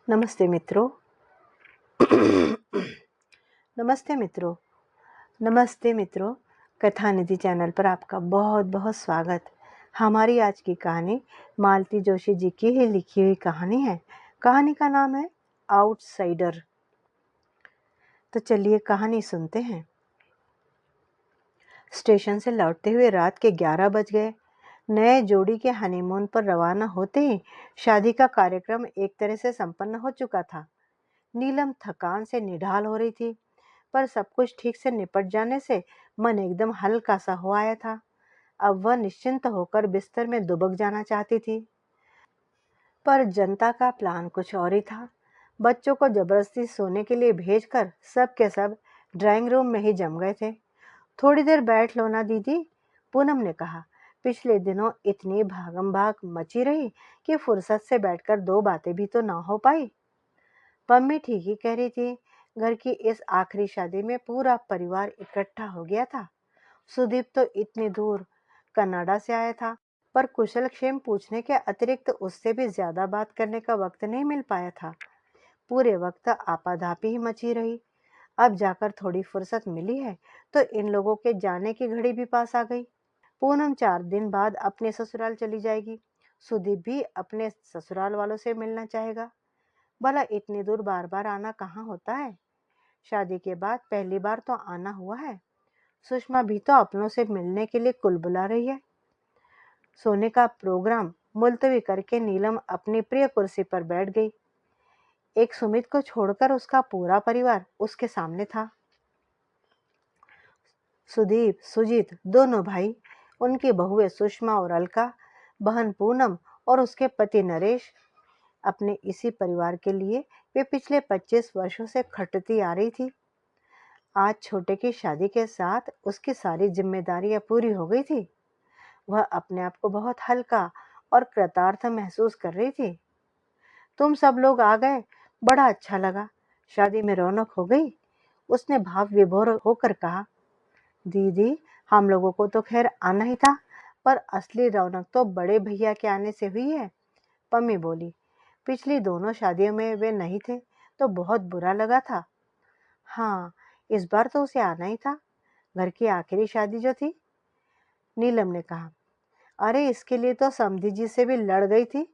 नमस्ते मित्रों। नमस्ते मित्रों। नमस्ते मित्रों। कथा निधि चैनल पर आपका बहुत बहुत स्वागत। हमारी आज की कहानी मालती जोशी जी की ही लिखी हुई कहानी है। कहानी का नाम है आउटसाइडर। तो चलिए कहानी सुनते हैं। स्टेशन से लौटते हुए रात के 11 बज गए। नए जोड़ी के हनीमून पर रवाना होते ही शादी का कार्यक्रम एक तरह से संपन्न हो चुका था। नीलम थकान से निढाल हो रही थी, पर सब कुछ ठीक से निपट जाने से मन एकदम हल्का सा हो आया था। अब वह निश्चिंत होकर बिस्तर में दुबक जाना चाहती थी, पर जनता का प्लान कुछ और ही था। बच्चों को जबरदस्ती सोने के लिए भेजकर सब के सब ड्राइंग रूम में ही जम गए थे। थोड़ी देर बैठ लो ना दीदी, पूनम ने कहा। पिछले दिनों इतनी भागम भाग मची रही कि फुर्सत से बैठकर दो बातें भी तो ना हो पाई। पम्मी ठीक ही कह रही थी। घर की इस आखिरी शादी में पूरा परिवार इकट्ठा हो गया था। सुदीप तो इतनी दूर कनाडा से आया था, पर कुशल क्षेम पूछने के अतिरिक्त उससे भी ज्यादा बात करने का वक्त नहीं मिल पाया था। पूरे वक्त आपाधापी ही मची रही। अब जाकर थोड़ी फुर्सत मिली है तो इन लोगों के जाने की घड़ी भी पास आ गई। पूनम 4 दिन बाद अपने ससुराल चली जाएगी। सुदीप भी अपने ससुराल वालों से मिलना चाहेगा। भला इतनी दूर बार बार आना कहाँ होता है। शादी के बाद पहली बार तो आना हुआ है। सुषमा भी तो अपनों से मिलने के लिए कुल बुला रही है। सोने का प्रोग्राम मुलतवी करके नीलम अपनी प्रिय कुर्सी पर बैठ गई। एक सुमित को छोड़कर उसका पूरा परिवार उसके सामने था। सुदीप, सुजीत, दोनों भाई, उनकी बहुएं सुषमा और अलका, बहन पूनम और उसके पति नरेश। अपने इसी परिवार के लिए वे पिछले 25 वर्षों से खटती आ रही थी। आज छोटे की शादी के साथ उसकी सारी जिम्मेदारियां पूरी हो गई थी। वह अपने आप को बहुत हल्का और कृतार्थ महसूस कर रही थी। तुम सब लोग आ गए, बड़ा अच्छा लगा। शादी में रौनक हो गई, उसने भाव विभोर होकर कहा। दीदी, हम लोगों को तो खैर आना ही था, पर असली रौनक तो बड़े भैया के आने से हुई है, पम्मी बोली। पिछली दोनों शादियों में वे नहीं थे तो बहुत बुरा लगा था। हाँ, इस बार तो उसे आना ही था, घर की आखिरी शादी जो थी, नीलम ने कहा। अरे इसके लिए तो समधी जी से भी लड़ गई थी।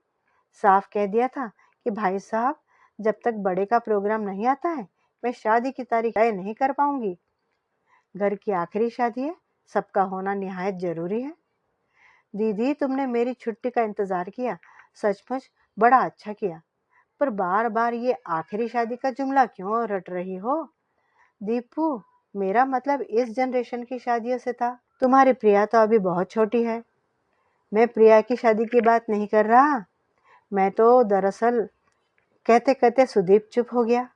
साफ कह दिया था कि भाई साहब, जब तक बड़े का प्रोग्राम नहीं आता है मैं शादी की तारीख तय नहीं कर पाऊंगी। घर की आखिरी शादी है, सबका होना निहायत जरूरी है। दीदी, तुमने मेरी छुट्टी का इंतजार किया, सचमुच बड़ा अच्छा किया, पर बार बार ये आखिरी शादी का जुमला क्यों रट रही हो। दीपू, मेरा मतलब इस जनरेशन की शादियों से था। तुम्हारी प्रिया तो अभी बहुत छोटी है। मैं प्रिया की शादी की बात नहीं कर रहा। मैं तो दरअसल, कहते कहते सुदीप चुप हो गया।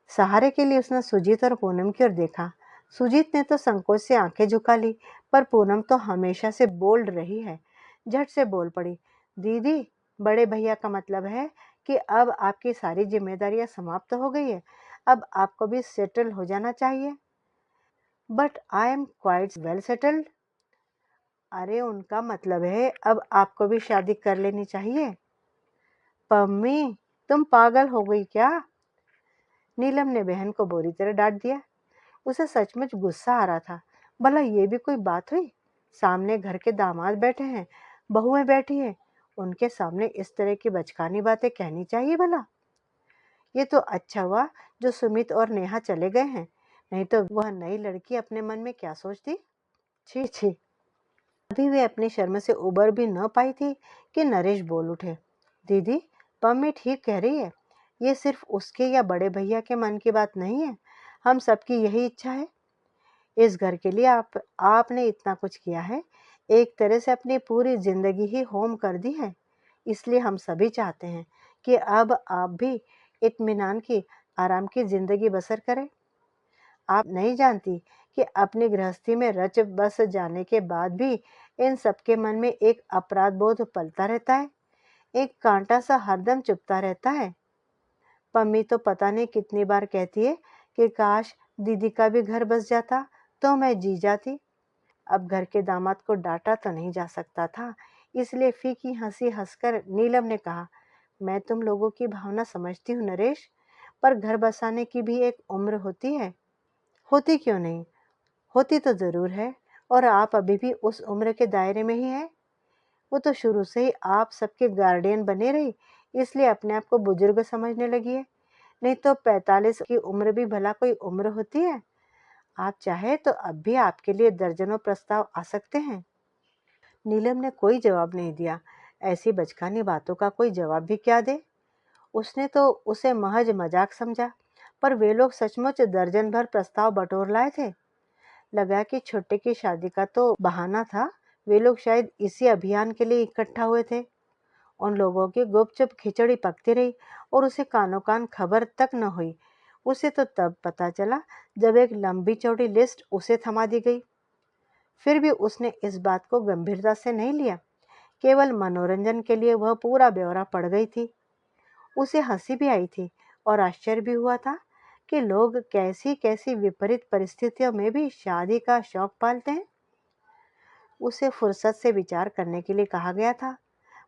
सहारे के लिए उसने सुजीत और पूनम की ओर देखा। सुजीत ने तो संकोच से आंखें झुका ली, पर पूनम तो हमेशा से बोल्ड रही है। झट से बोल पड़ी। दीदी, बड़े भैया का मतलब है कि अब आपकी सारी जिम्मेदारियां समाप्त हो गई है। अब आपको भी सेटल हो जाना चाहिए। But I am quite well settled. अरे उनका मतलब है अब आपको भी शादी कर लेनी चाहिए। पम्मी, तुम पागल हो गई क्या। नीलम ने बहन को बुरी तरह डांट दिया। उसे सचमुच गुस्सा आ रहा था। भला ये भी कोई बात हुई। सामने घर के दामाद बैठे हैं, बहुएं बैठी हैं, उनके सामने इस तरह की बचकानी बातें कहनी चाहिए भला। ये तो अच्छा हुआ जो सुमित और नेहा चले गए हैं, नहीं तो वह नई लड़की अपने मन में क्या सोचती। छी छी। अभी वे अपनी शर्म से उबर भी न पाई थी कि नरेश बोल उठे। दीदी, पम्मी ठीक कह रही है। ये सिर्फ उसके या बड़े भैया के मन की बात नहीं है, हम सबकी यही इच्छा है। इस घर के लिए आपने इतना कुछ किया है, एक तरह से अपनी पूरी जिंदगी ही होम कर दी है। इसलिए हम सभी चाहते हैं कि अब आप भी इत्मीनान की, आराम की जिंदगी बसर करें। आप नहीं जानती कि अपनी गृहस्थी में रच बस जाने के बाद भी इन सबके मन में एक अपराध बोध पलता रहता है, एक कांटा सा हरदम चुभता रहता है। पम्मी तो पता नहीं कितनी बार कहती है कि काश दीदी का भी घर बस जाता तो मैं जी जाती। अब घर के दामाद को डांटा तो नहीं जा सकता था, इसलिए फीकी हंसी हंसकर नीलम ने कहा, मैं तुम लोगों की भावना समझती हूँ नरेश, पर घर बसाने की भी एक उम्र होती है। होती क्यों नहीं, होती तो जरूर है। और आप अभी भी उस उम्र के दायरे में ही हैं। वो तो शुरू से ही आप सबके गार्डियन बने रही, इसलिए अपने आप को बुजुर्ग समझने लगी है। नहीं तो 45 की उम्र भी भला कोई उम्र होती है? आप चाहे तो अब भी आपके लिए दर्जनों प्रस्ताव आ सकते हैं। नीलम ने कोई जवाब नहीं दिया। ऐसी बचकानी बातों का कोई जवाब भी क्या दे। उसने तो उसे महज मजाक समझा, पर वे लोग सचमुच दर्जन भर प्रस्ताव बटोर लाए थे। लगा कि छोटे की शादी का तो बहाना था। वे लोग शायद इसी अभियान के लिए इकट्ठा हुए थे। उन लोगों की गुपचुप खिचड़ी पकती रही और उसे कानों कान खबर तक न हुई। उसे तो तब पता चला जब एक लंबी चौड़ी लिस्ट उसे थमा दी गई। फिर भी उसने इस बात को गंभीरता से नहीं लिया। केवल मनोरंजन के लिए वह पूरा ब्यौरा पढ़ गई थी। उसे हंसी भी आई थी और आश्चर्य भी हुआ था कि लोग कैसी कैसी विपरीत परिस्थितियों में भी शादी का शौक पालते हैं। उसे फुर्सत से विचार करने के लिए कहा गया था,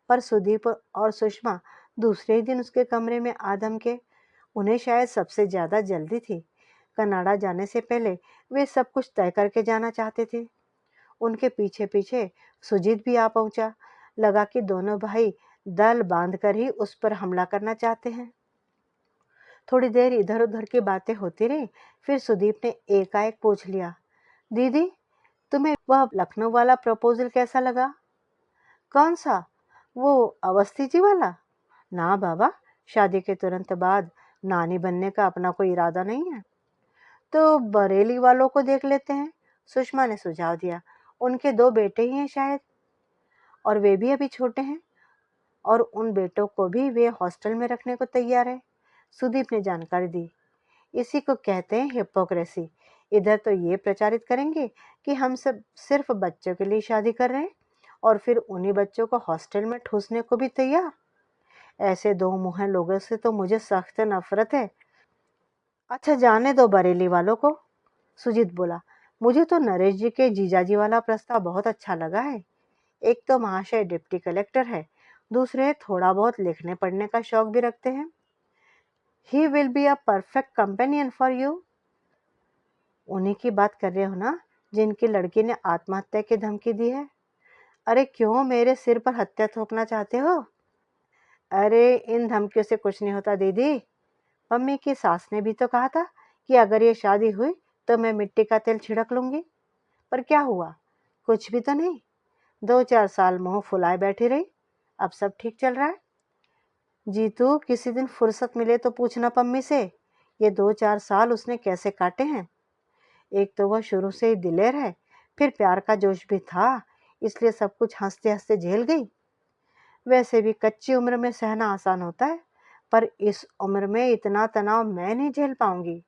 पर सुदीप और सुषमा दूसरे ही दिन उसके कमरे में आ धमके। उन्हें शायद सबसे ज्यादा जल्दी थी। कनाडा जाने से पहले वे सब कुछ तय करके जाना चाहते थे। उनके पीछे पीछे सुजीत भी आ पहुंचा। लगा कि दोनों भाई दल बांधकर ही उस पर हमला करना चाहते हैं। थोड़ी देर इधर उधर की बातें होती रही। फिर सुदीप ने एकाएक पूछ लिया, दीदी, तुम्हें वह लखनऊ वाला प्रपोजल कैसा लगा? कौन सा? वो अवस्थी जी वाला? ना बाबा, शादी के तुरंत बाद नानी बनने का अपना कोई इरादा नहीं है। तो बरेली वालों को देख लेते हैं, सुषमा ने सुझाव दिया। उनके 2 बेटे ही हैं शायद, और वे भी अभी छोटे हैं, और उन बेटों को भी वे हॉस्टल में रखने को तैयार है। सुदीप ने जानकारी दी। इसी को कहते हैं हिपोक्रेसी। इधर तो ये प्रचारित करेंगे कि हम सब सिर्फ बच्चों के लिए शादी कर रहे हैं, और फिर उन्हीं बच्चों को हॉस्टल में ठूसने को भी तैयार। ऐसे दो मुंह लोगों से तो मुझे सख्त नफरत है। अच्छा, जाने दो बरेली वालों को, सुजीत बोला। मुझे तो नरेश जी के जीजाजी वाला प्रस्ताव बहुत अच्छा लगा है। एक तो महाशय डिप्टी कलेक्टर है, दूसरे थोड़ा बहुत लिखने पढ़ने का शौक भी रखते हैं। He will be a perfect companion for you. उन्हीं की बात कर रहे हो ना, जिनकी लड़की ने आत्महत्या की धमकी दी है? अरे क्यों मेरे सिर पर हत्या थोपना चाहते हो? अरे इन धमकियों से कुछ नहीं होता दीदी। मम्मी की सास ने भी तो कहा था कि अगर ये शादी हुई तो मैं मिट्टी का तेल छिड़क लूंगी। पर क्या हुआ? कुछ भी तो नहीं। 2-4 साल मुंह फुलाए बैठी रही। अब सब ठीक चल रहा है। जीतू, किसी दिन फुर्सत मिले तो पूछना पम्मी से, ये 2-4 साल उसने कैसे काटे हैं। एक तो वह शुरू से ही दिलेर है, फिर प्यार का जोश भी था, इसलिए सब कुछ हंसते हंसते झेल गई। वैसे भी कच्ची उम्र में सहना आसान होता है, पर इस उम्र में इतना तनाव मैं नहीं झेल पाऊंगी।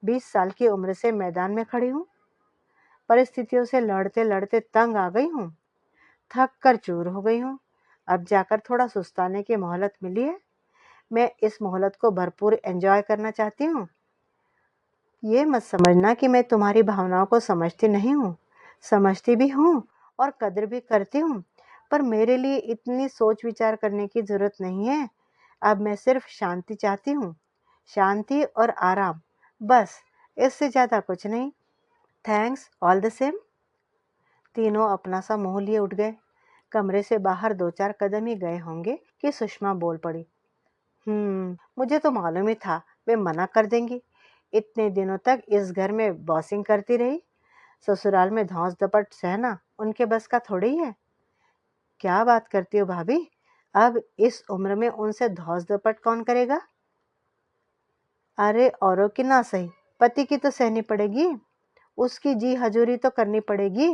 20 साल की उम्र से मैदान में खड़ी हूँ। परिस्थितियों से लड़ते लड़ते तंग आ गई हूँ। थक कर चूर हो गई हूँ। अब जाकर थोड़ा सुस्ताने की मोहलत मिली है। मैं इस मोहलत को भरपूर एंजॉय करना चाहती हूँ। ये मत समझना कि मैं तुम्हारी भावनाओं को समझती नहीं हूँ। समझती भी हूँ और कदर भी करती हूँ, पर मेरे लिए इतनी सोच विचार करने की जरूरत नहीं है। अब मैं सिर्फ शांति चाहती हूँ। शांति और आराम, बस, इससे ज्यादा कुछ नहीं। Thanks all the same. तीनों अपना सा मुंह लिए उठ गए। कमरे से बाहर 2-4 कदम ही गए होंगे कि सुषमा बोल पड़ी। मुझे तो मालूम ही था वे मना कर देंगी। इतने दिनों तक इस घर में बॉसिंग करती रही। ससुराल में धौंस दपट सहना उनके बस का थोड़ी ही है। क्या बात करती हो भाभी? अब इस उम्र में उनसे धौंस दपट कौन करेगा? अरे औरों की ना सही, पति की तो सहनी पड़ेगी। उसकी जी हजूरी तो करनी पड़ेगी।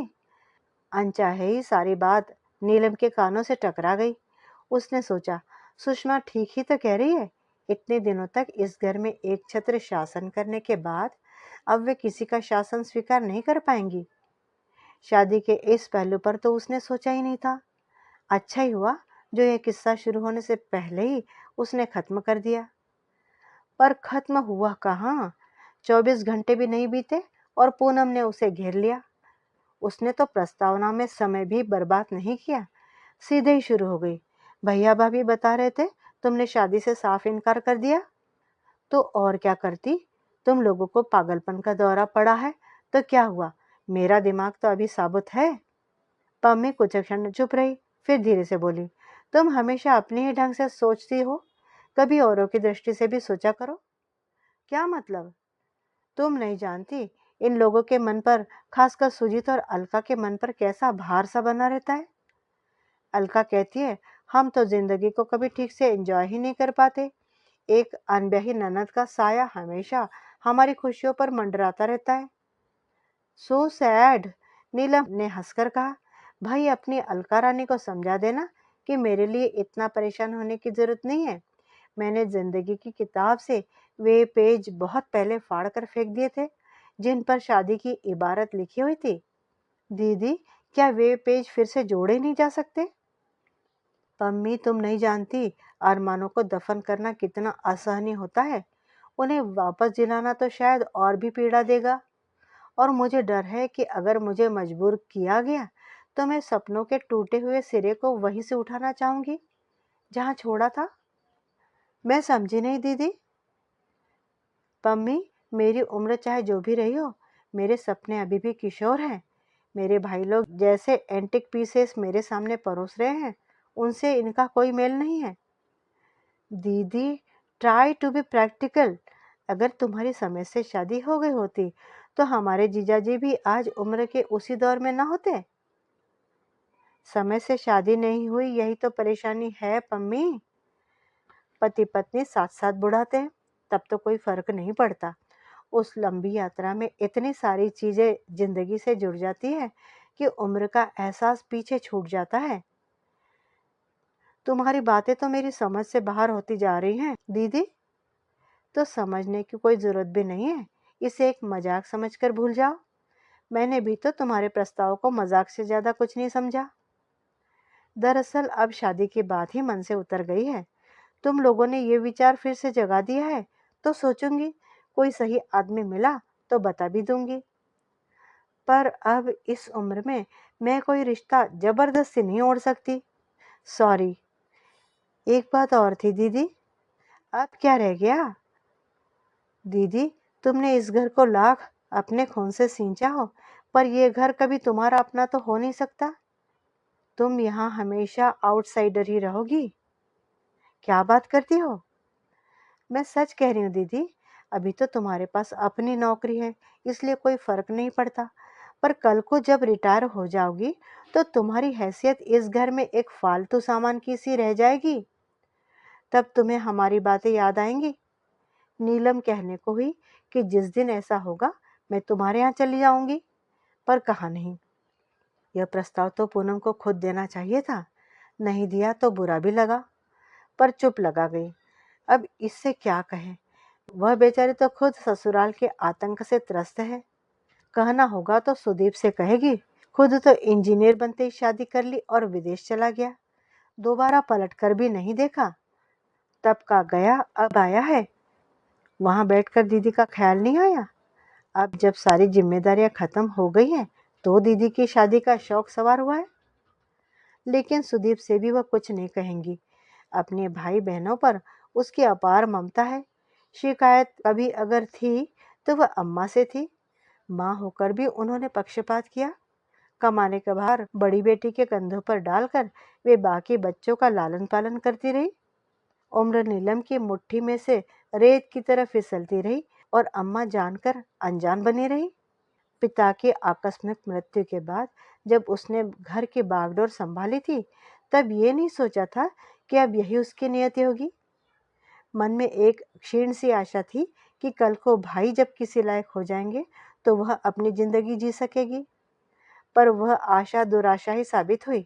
अनचाहे ही सारी बात नीलम के कानों से टकरा गई। उसने सोचा, सुषमा ठीक ही तो कह रही है। इतने दिनों तक इस घर में एक छत्र शासन करने के बाद अब वे किसी का शासन स्वीकार नहीं कर पाएंगी। शादी के इस पहलू पर तो उसने सोचा ही नहीं था। अच्छा ही हुआ जो यह किस्सा शुरू होने से पहले ही उसने खत्म कर दिया। पर खत्म हुआ कहाँ? 24 घंटे भी नहीं बीते और पूनम ने उसे घेर लिया। उसने तो प्रस्तावना में समय भी बर्बाद नहीं किया, सीधे ही शुरू हो गई। भैया भाभी बता रहे थे तुमने शादी से साफ इनकार कर दिया। तो और क्या करती, तुम लोगों को पागलपन का दौरा पड़ा है तो क्या हुआ, मेरा दिमाग तो अभी साबुत है। पम्मी कुछ क्षण चुप रही, फिर धीरे से बोली, तुम हमेशा अपने ही ढंग से सोचती हो, कभी औरों की दृष्टि से भी सोचा करो। क्या मतलब? तुम नहीं जानती इन लोगों के मन पर, खासकर सुजीत और अलका के मन पर कैसा भार सा बना रहता है। अलका कहती है हम तो जिंदगी को कभी ठीक से एंजॉय ही नहीं कर पाते, एक अनब्याही ननद का साया हमेशा हमारी खुशियों पर मंडराता रहता है। सो सैड, नीलम ने हंसकर कहा। भाई अपनी अलका रानी को समझा देना कि मेरे लिए इतना परेशान होने की जरूरत नहीं है। मैंने जिंदगी की किताब से वे पेज बहुत पहले फाड़ कर फेंक दिए थे जिन पर शादी की इबारत लिखी हुई थी। दीदी, क्या वे पेज फिर से जोड़े नहीं जा सकते? पम्मी तुम नहीं जानती अरमानों को दफन करना कितना असहनीय होता है, उन्हें वापस जिलाना तो शायद और भी पीड़ा देगा। और मुझे डर है कि अगर मुझे मजबूर किया गया तो मैं सपनों के टूटे हुए सिरे को वहीं से उठाना चाहूंगी जहां छोड़ा था। मैं समझी नहीं दीदी। पम्मी, मेरी उम्र चाहे जो भी रही हो, मेरे सपने अभी भी किशोर हैं। मेरे भाई लोग जैसे एंटिक पीसेस मेरे सामने परोस रहे हैं, उनसे इनका कोई मेल नहीं है। दीदी, ट्राई टू बी प्रैक्टिकल। अगर तुम्हारी समय से शादी हो गई होती तो हमारे जीजाजी भी आज उम्र के उसी दौर में न होते। समय से शादी नहीं हुई यही तो परेशानी है पम्मी। पति पत्नी साथ साथ बुढ़ाते हैं तब तो कोई फर्क नहीं पड़ता। उस लंबी यात्रा में इतनी सारी चीजें जिंदगी से जुड़ जाती है कि उम्र का एहसास पीछे छूट जाता है। तुम्हारी बातें तो मेरी समझ से बाहर होती जा रही हैं दीदी। तो समझने की कोई जरूरत भी नहीं है, इसे एक मजाक समझकर भूल जाओ। मैंने भी तो तुम्हारे प्रस्ताव को मजाक से ज्यादा कुछ नहीं समझा। दरअसल अब शादी की बात ही मन से उतर गई है। तुम लोगों ने ये विचार फिर से जगा दिया है तो सोचूंगी, कोई सही आदमी मिला तो बता भी दूंगी। पर अब इस उम्र में मैं कोई रिश्ता जबरदस्ती नहीं ओढ़ सकती। सॉरी। एक बात और थी दीदी। अब क्या रह गया? दीदी, तुमने इस घर को लाख अपने खून से सींचा हो, पर यह घर कभी तुम्हारा अपना तो हो नहीं सकता। तुम यहाँ हमेशा आउटसाइडर ही रहोगी। क्या बात करती हो? मैं सच कह रही हूँ दीदी। अभी तो तुम्हारे पास अपनी नौकरी है, इसलिए कोई फर्क नहीं पड़ता। पर कल को जब रिटायर हो जाओगी तो तुम्हारी हैसियत इस घर में एक फालतू सामान की सी रह जाएगी। तब तुम्हें हमारी बातें याद आएंगी। नीलम कहने को हुई कि जिस दिन ऐसा होगा मैं तुम्हारे यहाँ चली जाऊंगी, पर कहा नहीं। यह प्रस्ताव तो पूनम को खुद देना चाहिए था, नहीं दिया तो बुरा भी लगा, पर चुप लगा गई। अब इससे क्या कहें, वह बेचारी तो खुद ससुराल के आतंक से त्रस्त है। कहना होगा तो सुदीप से कहेगी, खुद तो इंजीनियर बनते ही शादी कर ली और विदेश चला गया, दोबारा पलट कर भी नहीं देखा। तब का गया अब आया है, वहां बैठकर दीदी का ख्याल नहीं आया। अब जब सारी जिम्मेदारियां खत्म हो गई हैं तो दीदी की शादी का शौक सवार हुआ है। लेकिन सुदीप से भी वह कुछ नहीं कहेंगी। अपने भाई बहनों पर उसकी अपार ममता है। शिकायत कभी अगर थी तो वह अम्मा से थी। माँ होकर भी उन्होंने पक्षपात किया। कमाने का भार बड़ी बेटी के कंधों पर डालकर वे बाकी बच्चों का लालन पालन करती रही। उम्र नीलम की मुट्ठी में से रेत की तरह फिसलती रही और अम्मा जानकर अनजान बनी रही। पिता की आकस्मिक मृत्यु के बाद जब उसने घर की बागडोर संभाली थी, तब ये नहीं सोचा था कि अब यही उसकी नियति होगी। मन में एक क्षीण सी आशा थी कि कल को भाई जब किसी लायक हो जाएंगे तो वह अपनी जिंदगी जी सकेगी, पर वह आशा दुराशा ही साबित हुई।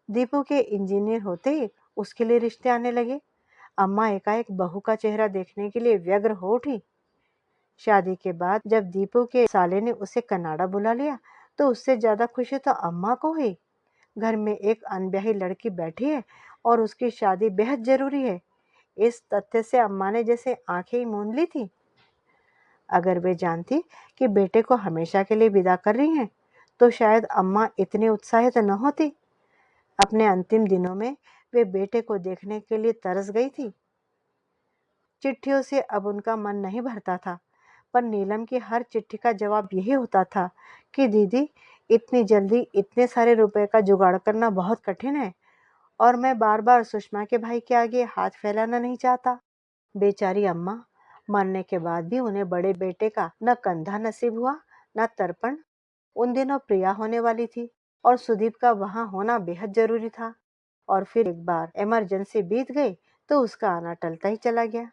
दीपू के इंजीनियर होते ही उसके लिए रिश्ते आने लगे। अम्मा एकाएक बहू का चेहरा देखने के लिए व्यग्र हो उठी। शादी के बाद जब दीपू के साले ने उसे कनाडा बुला लिया तो उससे ज्यादा खुशी तो अम्मा को हुई। घर में एक अनब्याही लड़की बैठी है और उसकी शादी बेहद जरूरी है, इस तथ्य से अम्मा ने जैसे आंखें ही मूंद ली थी। अगर वे जानती कि बेटे को हमेशा के लिए विदा कर रही हैं तो शायद अम्मा इतनी उत्साहित न होती। अपने अंतिम दिनों में वे बेटे को देखने के लिए तरस गई थी। चिट्ठियों से अब उनका मन नहीं भरता था, पर नीलम की हर चिट्ठी का जवाब यही होता था कि दीदी, इतनी जल्दी इतने सारे रुपए का जुगाड़ करना बहुत कठिन है, और मैं बार बार सुषमा के भाई के आगे हाथ फैलाना नहीं चाहता। बेचारी अम्मा, मरने के बाद भी उन्हें बड़े बेटे का न कंधा नसीब हुआ, न तर्पण। उन दिनों प्रिया होने वाली थी और सुदीप का वहां होना बेहद जरूरी था, और फिर एक बार इमरजेंसी बीत गई तो उसका आना टलता ही चला गया।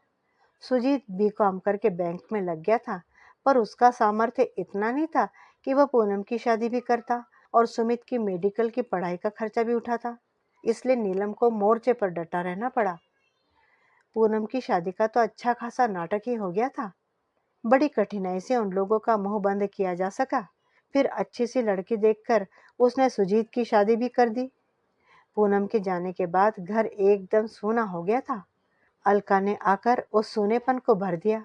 सुजीत बीकॉम करके बैंक में लग गया था, पर उसका सामर्थ्य इतना नहीं था कि वह पूनम की शादी भी करता और सुमित की मेडिकल की पढ़ाई का खर्चा भी उठाता। इसलिए नीलम को मोर्चे पर डटा रहना पड़ा। पूनम की शादी का तो अच्छा खासा नाटक ही हो गया था। बड़ी कठिनाई से उन लोगों का मुंह बंद किया जा सका। फिर अच्छी सी लड़की देखकर उसने सुजीत की शादी भी कर दी। पूनम के जाने के बाद घर एकदम सूना हो गया था। अलका ने आकर उस सूनेपन को भर दिया।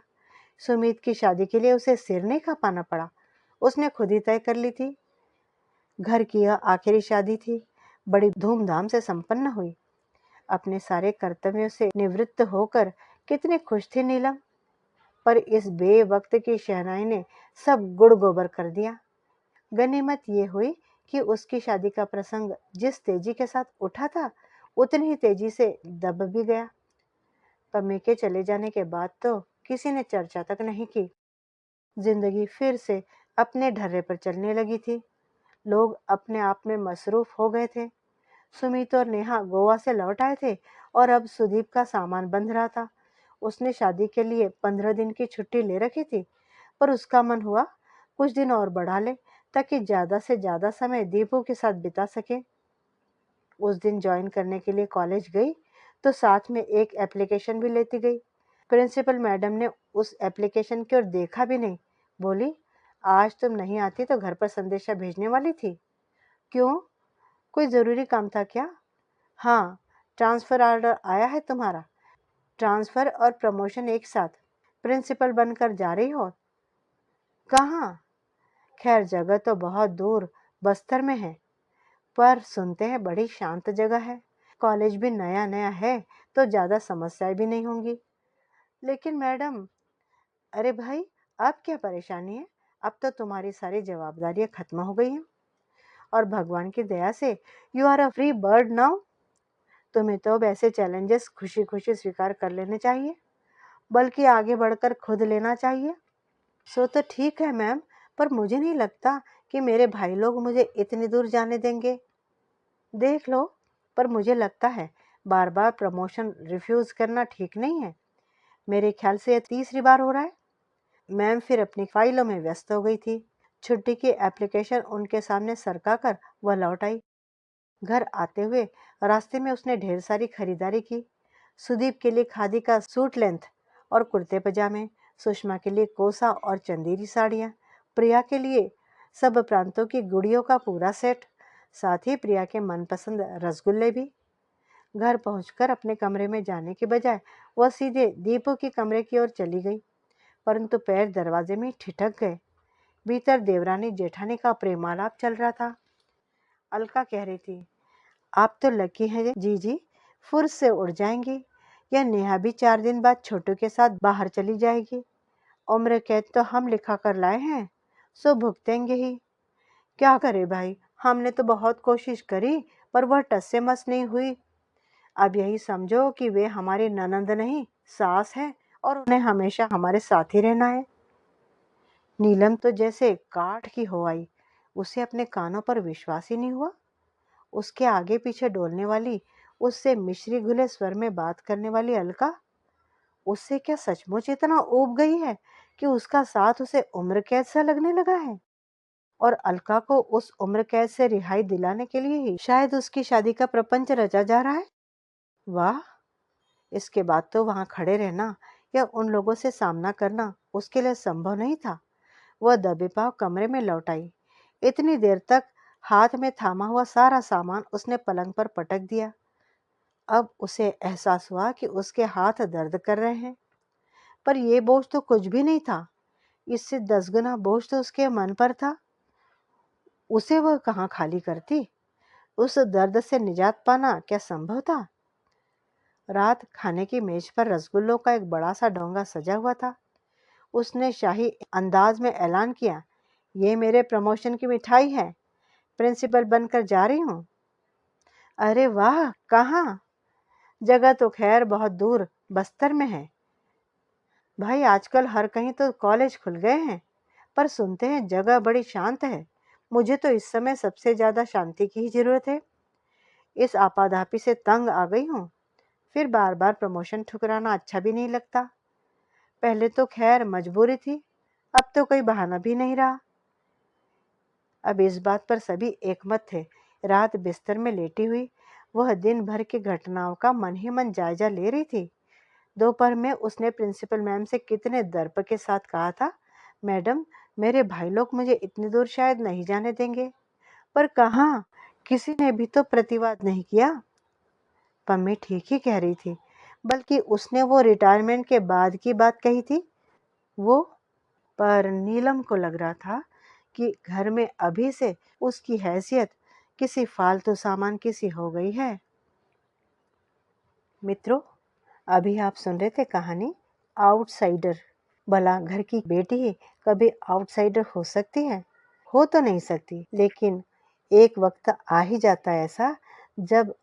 सुमित की शादी के लिए उसे सिर नहीं खपाना पड़ा, उसने खुद ही तय कर ली थी। घर की यह आखिरी शादी थी, बड़ी धूमधाम से संपन्न हुई। अपने सारे कर्तव्यों से निवृत्त होकर कितनी खुश थी नीलम, पर इस बेवक्त की शहनाई ने सब गुड़ गोबर कर दिया। गनीमत ये हुई कि उसकी शादी का प्रसंग जिस तेजी के साथ उठा था, उतनी ही तेजी से दब भी गया। पम्मी के चले जाने के बाद तो किसी ने चर्चा तक नहीं की। जिंदगी फिर से अपने ढर्रे पर चलने लगी थी। लोग अपने आप में मसरूफ हो गए थे। सुमित और नेहा गोवा से लौट आए थे और अब सुदीप का सामान बंध रहा था। उसने शादी के लिए 15 दिन की छुट्टी ले रखी थी, पर उसका मन हुआ कुछ दिन और बढ़ा ले, ताकि ज्यादा से ज्यादा समय दीपू के साथ बिता सके। उस दिन ज्वाइन करने के लिए कॉलेज गई तो साथ में एक एप्लीकेशन भी लेती गई। प्रिंसिपल मैडम ने उस एप्लीकेशन की ओर देखा भी नहीं। बोली, आज तुम नहीं आती तो घर पर संदेशा भेजने वाली थी। क्यों, कोई जरूरी काम था क्या? हाँ, ट्रांसफर ऑर्डर आया है तुम्हारा। ट्रांसफर और प्रमोशन एक साथ। प्रिंसिपल बनकर जा रही हो। कहाँ? खैर, जगह तो बहुत दूर बस्तर में है, पर सुनते हैं बड़ी शांत जगह है। कॉलेज भी नया नया है तो ज्यादा समस्याएं भी नहीं होंगी। लेकिन मैडम, अरे भाई, अब क्या परेशानी है? अब तो तुम्हारी सारी जवाबदारियां खत्म हो गई हैं, और भगवान की दया से you are a free bird now. तुम्हें तो अब ऐसे चैलेंजेस खुशी खुशी स्वीकार कर लेने चाहिए, बल्कि आगे बढ़कर खुद लेना चाहिए। सो तो ठीक है मैम, पर मुझे नहीं लगता कि मेरे भाई लोग मुझे इतनी दूर जाने देंगे। देख लो, पर मुझे लगता है बार बार प्रमोशन रिफ्यूज करना ठीक नहीं है। मेरे ख्याल से यह तीसरी बार हो रहा है। मैम फिर अपनी फाइलों में व्यस्त हो गई थी। छुट्टी की एप्लीकेशन उनके सामने सरका कर वह लौट आई। घर आते हुए रास्ते में उसने ढेर सारी खरीदारी की। सुदीप के लिए खादी का सूट लेंथ और कुर्ते पजामे, सुषमा के लिए कोसा और चंदेरी साड़ियाँ, प्रिया के लिए सब प्रांतों की गुड़ियों का पूरा सेट, साथ ही प्रिया के मनपसंद रसगुल्ले भी। घर पहुंचकर अपने कमरे में जाने के बजाय वह सीधे दीपू के कमरे की ओर चली गई, परंतु पैर दरवाजे में ठिठक गए। भीतर देवरानी जेठानी का प्रेमालाप चल रहा था। अलका कह रही थी, आप तो लकी हैं जी, फुर्स से उड़ जाएंगी। या नेहा भी 4 दिन बाद छोटू के साथ बाहर चली जाएगी। उम्र कैद तो हम लिखा कर लाए हैं, सो भुगतेंगे ही। क्या करे भाई, हमने तो बहुत कोशिश करी, पर वह टस से मस नहीं हुई। अब यही समझो कि वे हमारी ननंद नहीं, सास है, और उन्हें हमेशा हमारे साथ ही रहना है। नीलम तो जैसे काठ की हो आई। उसे अपने कानों पर विश्वास ही नहीं हुआ। उसके आगे पीछे डोलने वाली, उससे मिश्री घुले स्वर में बात करने वाली अलका, उससे क्या सचमुच इतना ऊब गई है कि उसका साथ उसे उम्र कैद सा लगने लगा है? और अलका को उस उम्र कैद से रिहाई दिलाने के लिए ही शायद उसकी शादी का प्रपंच रचा जा रहा है। वाह, इसके बाद तो वहां खड़े रहना या उन लोगों से सामना करना उसके लिए संभव नहीं था। वह दबे पांव कमरे में लौट आई। इतनी देर तक हाथ में थामा हुआ सारा सामान उसने पलंग पर पटक दिया। अब उसे एहसास हुआ कि उसके हाथ दर्द कर रहे हैं, पर यह बोझ तो कुछ भी नहीं था। इससे 10 गुना बोझ तो उसके मन पर था। उसे वह कहाँ खाली करती? उस दर्द से निजात पाना क्या संभव था? रात खाने की मेज पर रसगुल्लों का एक बड़ा सा डोंगा सजा हुआ था। उसने शाही अंदाज में ऐलान किया, ये मेरे प्रमोशन की मिठाई है, प्रिंसिपल बनकर जा रही हूँ। अरे वाह, कहाँ? जगह तो खैर बहुत दूर, बस्तर में है। भाई आजकल हर कहीं तो कॉलेज खुल गए हैं, पर सुनते हैं जगह बड़ी शांत है। मुझे तो इस समय सबसे ज्यादा शांति की ही जरूरत है। इस आपाधापी से तंग आ गई हूँ। फिर बार बार प्रमोशन ठुकराना अच्छा भी नहीं लगता। पहले तो खैर मजबूरी थी, अब तो कोई बहाना भी नहीं रहा। अब इस बात पर सभी एकमत थे। रात बिस्तर में लेटी हुई वह दिन भर की घटनाओं का मन ही मन जायजा ले रही थी। दोपहर में उसने प्रिंसिपल मैम से कितने दर्प के साथ कहा था, मैडम, मेरे भाई लोग मुझे इतनी दूर शायद नहीं जाने देंगे। पर कहाँ, किसी ने भी तो प्रतिवाद नहीं किया। पम्मी ठीक ही कह रही थी, बल्कि उसने वो रिटायरमेंट के बाद की बात कही थी। वो पर नीलम को लग रहा था कि घर में अभी से उसकी हैसियत किसी फालतू सामान की सी हो गई है। मित्रों, अभी आप सुन रहे थे कहानी आउटसाइडर। भला घर की बेटी ही कभी आउटसाइडर हो सकती है? हो तो नहीं सकती, लेकिन एक वक्त आ ही जाता है ऐसा, जब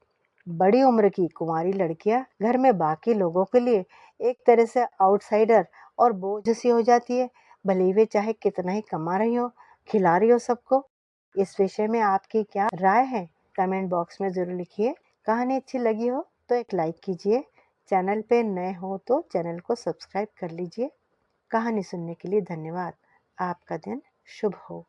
बड़ी उम्र की कुंवारी लड़कियां घर में बाकी लोगों के लिए एक तरह से आउटसाइडर और बोझ सी हो जाती है, भले ही वे चाहे कितना ही कमा रही हो, खिला रही हो सबको। इस विषय में आपकी क्या राय है? कमेंट बॉक्स में जरूर लिखिए। कहानी अच्छी लगी हो तो एक लाइक कीजिए। चैनल पे नए हो तो चैनल को सब्सक्राइब कर लीजिए। कहानी सुनने के लिए धन्यवाद। आपका दिन शुभ हो।